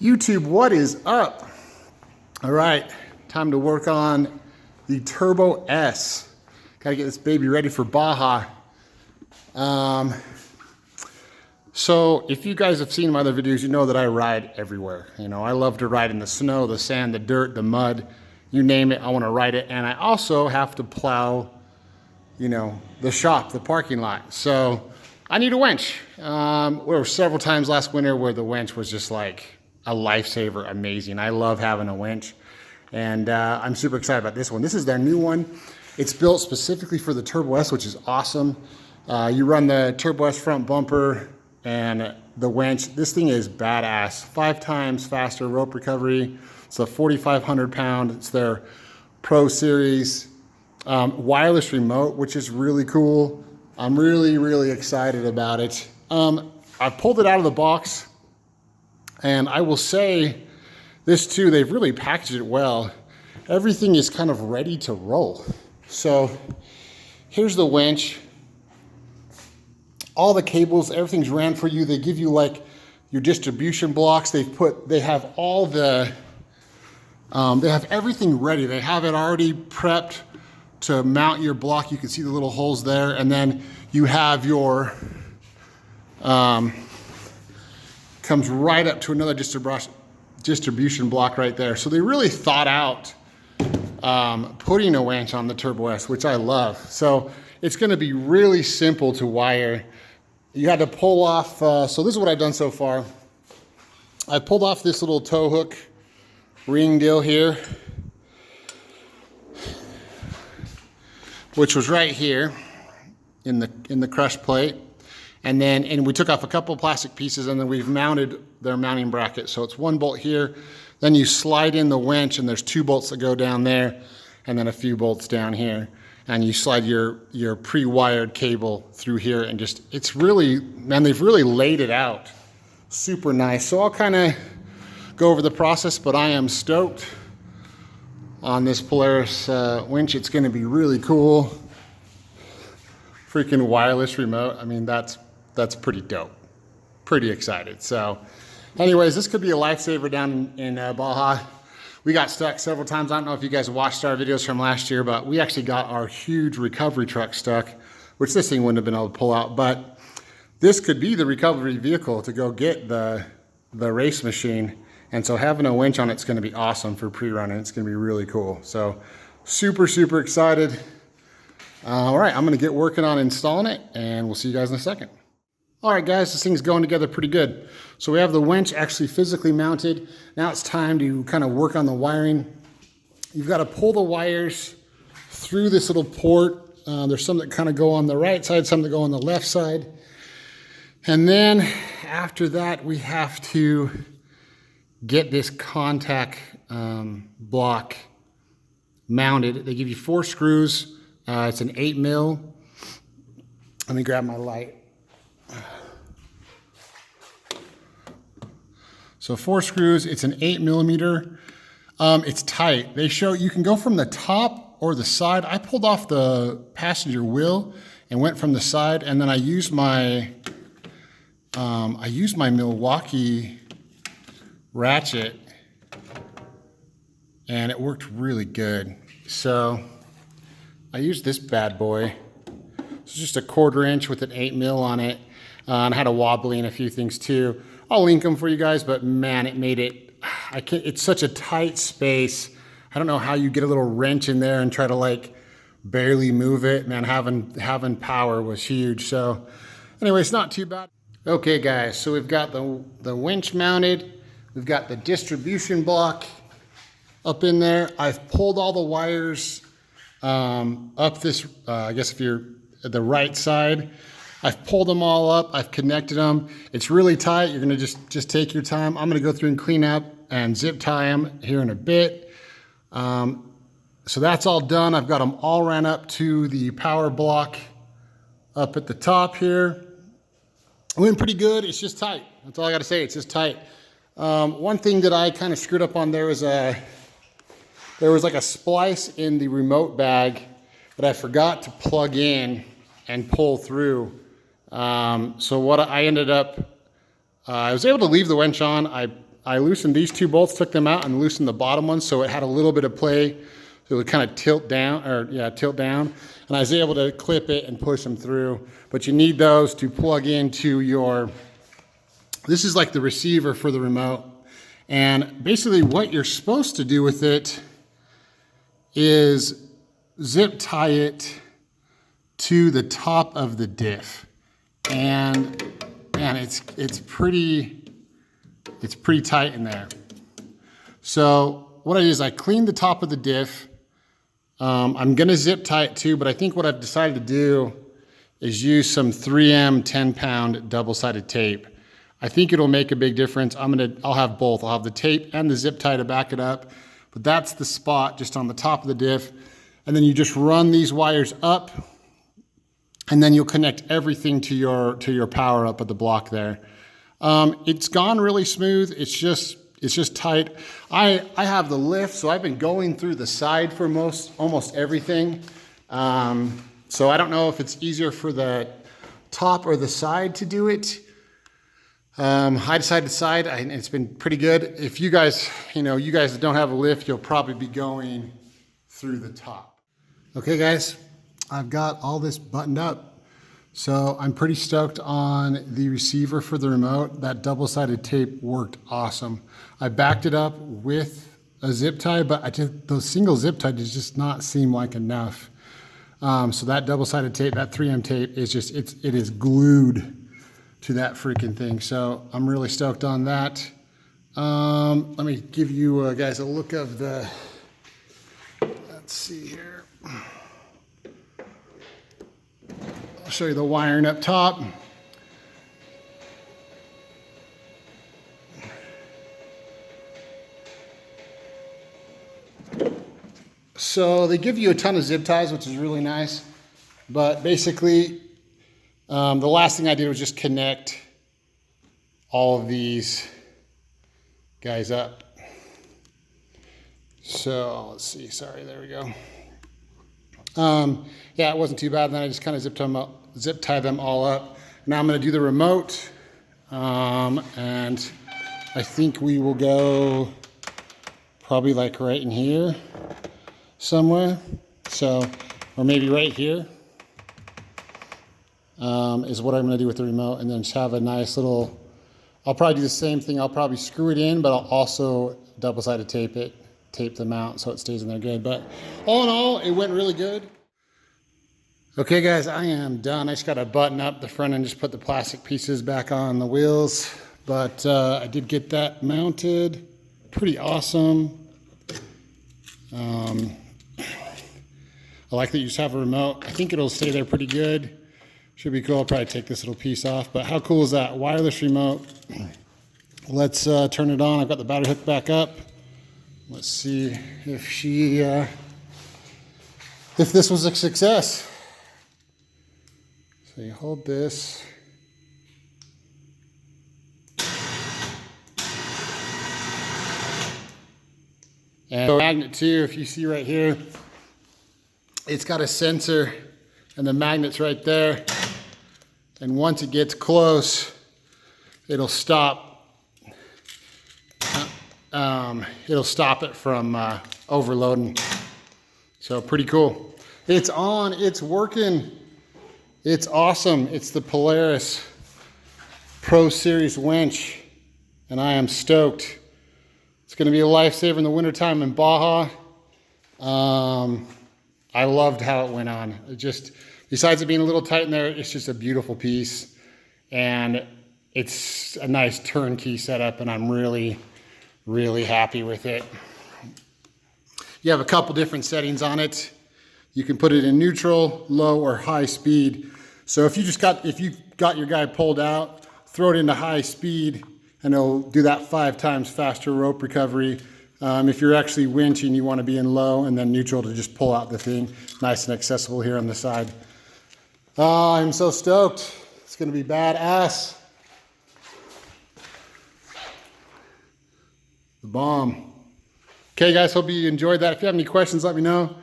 YouTube, what is up? All right, time to work on the Turbo S. Gotta get this baby ready for Baja. So if you guys have seen my other videos, you know that I ride everywhere. You know, I love to ride in the snow, the sand, the dirt, the mud, you name it, I wanna ride it. And I also have to plow, you know, the shop, the parking lot. So I need a winch. There were several times last winter where the winch was just like a lifesaver, amazing. I love having a winch. And I'm super excited about this one. This is their new one. It's built specifically for the Turbo S, which is awesome. You run the Turbo S front bumper and the winch. This thing is badass. 5 times faster rope recovery. It's a 4,500 pound. It's their Pro Series wireless remote, which is really cool. I'm really excited about it. I've pulled it out of the box, and I will say this too, they've really packaged it well. Everything is kind of ready to roll. So here's the winch. All the cables, everything's ran for you. They give you like your distribution blocks. They have all the, they have everything ready. They have it already prepped to mount your block. You can see the little holes there. And then you have your, comes right up to another distribution block right there. So they really thought out putting a winch on the Turbo S, which I love. So it's gonna be really simple to wire. You had to pull off, so this is what I've done so far. I pulled off this little tow hook ring deal here, which was right here in the crush plate. And we took off a couple of plastic pieces, and then we've mounted their mounting bracket. So it's 1 bolt here, then you slide in the winch, and there's 2 bolts that go down there, and then a few bolts down here. And you slide your pre-wired cable through here, and just, it's really, man, they've really laid it out super nice. So I'll kind of go over the process, but I am stoked on this Polaris winch. It's gonna be really cool. Freaking wireless remote. I mean, that's pretty dope. Pretty excited. So anyways, this could be a lifesaver down in Baja. We got stuck several times. I don't know if you guys watched our videos from last year, but we actually got our huge recovery truck stuck, which this thing wouldn't have been able to pull out. But this could be the recovery vehicle to go get the race machine. And so having a winch on it's gonna be awesome for pre-running. It's gonna be really cool. So super excited. All right, I'm gonna get working on installing it, and we'll see you guys in a second. All right, guys, this thing's going together pretty good. So we have the winch actually physically mounted. Now it's time to kind of work on the wiring. You've got to pull the wires through this little port. There's some that kind of go on the right side, some that go on the left side. And then after that, we have to get this contact block mounted. They give you 4 screws. It's an 8 mil. Let me grab my light. So 4 screws, it's an 8 millimeter. It's tight. They show you can go from the top or the side. I pulled off the passenger wheel and went from the side, and then I used my Milwaukee Ratchet, and it worked really good. So I used this bad boy. It's just a 1/4 inch with an 8 mil on it. And I had a wobbly and a few things too. I'll link them for you guys, but man, it made it, it's such a tight space. I don't know how you get a little wrench in there and try to like barely move it. Man, having power was huge. So anyway, it's not too bad. Okay guys, so we've got the winch mounted. We've got the distribution block up in there. I've pulled all the wires up this, I guess if you're at the right side, I've pulled them all up, I've connected them. It's really tight, you're gonna just take your time. I'm gonna go through and clean up and zip tie them here in a bit. So that's all done. I've got them all ran up to the power block up at the top here. It went pretty good, it's just tight. That's all I gotta say, it's just tight. One thing that I kind of screwed up on there was there was like a splice in the remote bag that I forgot to plug in and pull through. So what I ended up, I was able to leave the winch on. I I loosened these two bolts, took them out, and loosened the bottom one so it had a little bit of play. So it would kind of tilt down, tilt down. And I was able to clip it and push them through. But you need those to plug into your, this is like the receiver for the remote. And basically what you're supposed to do with it is zip tie it to the top of the diff. And it's pretty tight in there. So what I do is I clean the top of the diff. I'm gonna zip tie it too, but I think what I've decided to do is use some 3M 10-pound double-sided tape. I think it'll make a big difference. I'll have both. I'll have the tape and the zip tie to back it up, but that's the spot just on the top of the diff. And then you just run these wires up, and then you'll connect everything to your power up at the block there. It's gone really smooth. It's just tight. I have the lift, so I've been going through the side for almost everything. So I don't know if it's easier for the top or the side to do it. Side to side, it's been pretty good. If you guys that don't have a lift, you'll probably be going through the top. Okay guys, I've got all this buttoned up. So I'm pretty stoked on the receiver for the remote. That double-sided tape worked awesome. I backed it up with a zip tie, but those single zip ties just not seem like enough. So that double-sided tape, that 3M tape is it is glued to that freaking thing. So I'm really stoked on that. Let me give you guys a look of the, let's see here. I'll show you the wiring up top. So they give you a ton of zip ties, which is really nice. But basically, the last thing I did was just connect all of these guys up. So let's see, sorry, there we go. Yeah, it wasn't too bad. Then I just kind of zip tie them all up. Now I'm going to do the remote, and I think we will go probably like right in here somewhere. So, or maybe right here is what I'm going to do with the remote, and then just have a nice little. I'll probably do the same thing. I'll probably screw it in, but I'll also double-sided tape them out so it stays in there good. But all in all, it went really good. Okay guys, I am done. I just got to button up the front and just put the plastic pieces back on the wheels. But I did get that mounted. Pretty awesome. I like that you just have a remote. I think it'll stay there pretty good. Should be cool. I'll probably take this little piece off. But how cool is that? Wireless remote. Let's turn it on. I've got the battery hooked back up. Let's see if this was a success. So you hold this. And the magnet too, if you see right here, it's got a sensor and the magnet's right there. And once it gets close, it'll stop. It'll stop it from overloading. So pretty cool. It's on, it's working. It's awesome. It's the Polaris Pro Series winch, and I am stoked. It's going to be a lifesaver in the wintertime in Baja. I loved how it went on. It just, besides it being a little tight in there, it's just a beautiful piece, and it's a nice turnkey setup, and I'm really, really happy with it. You have a couple different settings on it. You can put it in neutral, low, or high speed. So if you got your guy pulled out, throw it into high speed, and it'll do that 5 times faster rope recovery. If you're actually winching, you want to be in low and then neutral to just pull out the thing. Nice and accessible here on the side. I'm so stoked. It's going to be badass. The bomb. Okay, guys, hope you enjoyed that. If you have any questions, let me know.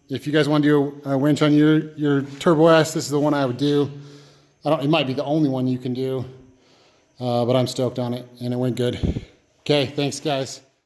If you guys want to do a winch on your Turbo S, this is the one I would do. It might be the only one you can do. but I'm stoked on it, and it went good. Okay, thanks guys.